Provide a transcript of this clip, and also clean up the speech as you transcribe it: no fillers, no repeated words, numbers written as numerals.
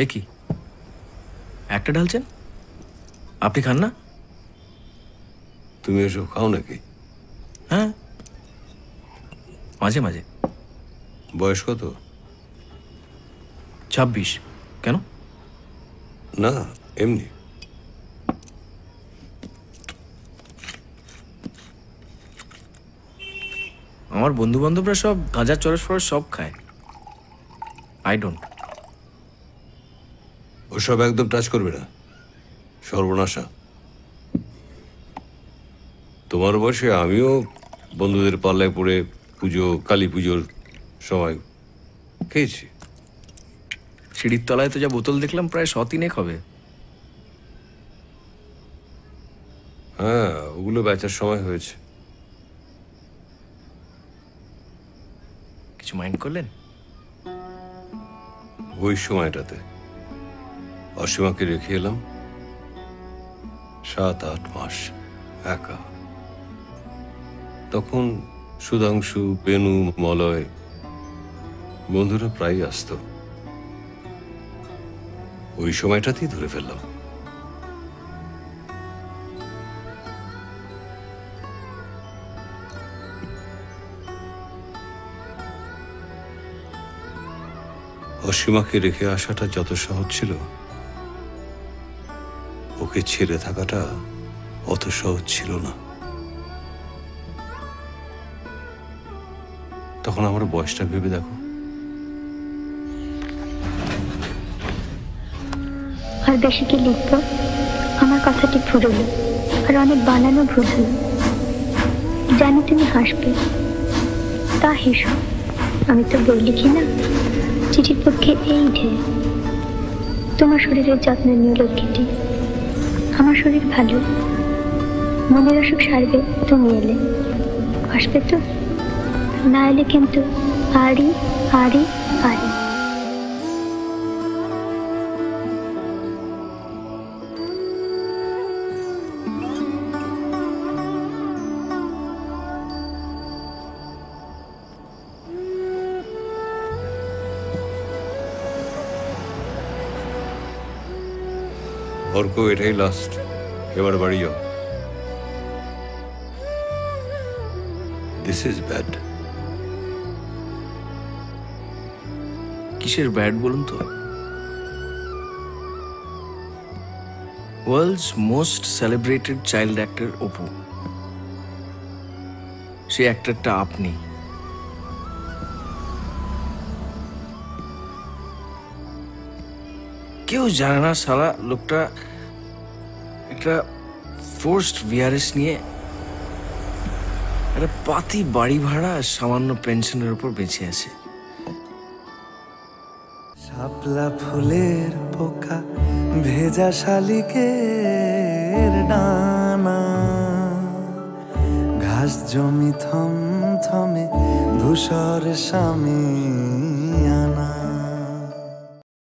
এ কি একটা ঢালছেন? আপনি খান না? তুমি এসব খাও নাকি? হ্যাঁ, মাঝে মাঝে। বয়স কত? 26। কেন? না, এমনি। আমার বন্ধু বান্ধবরা সব গাঁজা চরস ফরস সব খায়, আই ডোন্ট। ওসব একদম টাচ করবে না, সর্বনাশা। তোমার বয়সে আমিও বন্ধুদের পাল্লায় পড়ে পুজো, কালী পুজোর সময় খেয়েছি। সিঁড়ির তলায় তো যা বোতল দেখলাম প্রায় 100-3 হবে। হ্যাঁ, ওগুলো বেচার সময় হয়েছে। কিছু মাইন্ড করলেন? ওই সময়টাতে অসীমাকে রেখে এলাম 7-8 মাস একা। তখন সুধাংশু, বেনু, মলয় বন্ধুরা প্রায়ই আসতো। ওই সময়টাতেই ধরে ফেললাম। অসীমাকে রেখে আসাটা যত সহজ ছিল, ওকে ছেড়ে থাকাটা অত সহজ ছিল না। তখন আমার বয়সটা ভেবে দেখো। আর বেশি কি লিখবো? আমার কথাটি ফুরলো, আর অনেক বানানো ভুল হলো। জানি তুমি হাসবে, তা হেসো। আমি তো বই লিখি না, চিঠির পক্ষে এই ঢের। তোমার শরীরের যত্ন নিয়ে লক্ষ্মীটি। আমার শরীর ভালো, মনের অসুখ সারবে তুমি এলে। আসবে তো? না এলে কিন্তু আড়ি আড়ি আড়ি। অর্ক, এটাই লাস্ট, এবার বাড়ি যাও। This is bad. কিসের ব্যাড বলুন তো? World's most celebrated child actor Apu, সে অ্যাক্টরটা আপনি। কেউ জানে না শালা লোকটা একটা ফোর্সড ভিআরএস নিয়ে একটা পাতি বাড়ি ভাড়া সামান্য পেনশনের উপর বেঁচে আছে। শাপলা ফুলের পোকা, ভেজা শালিকের ডানা, ঘাস জমি থমথমে, ধূসর স্বামী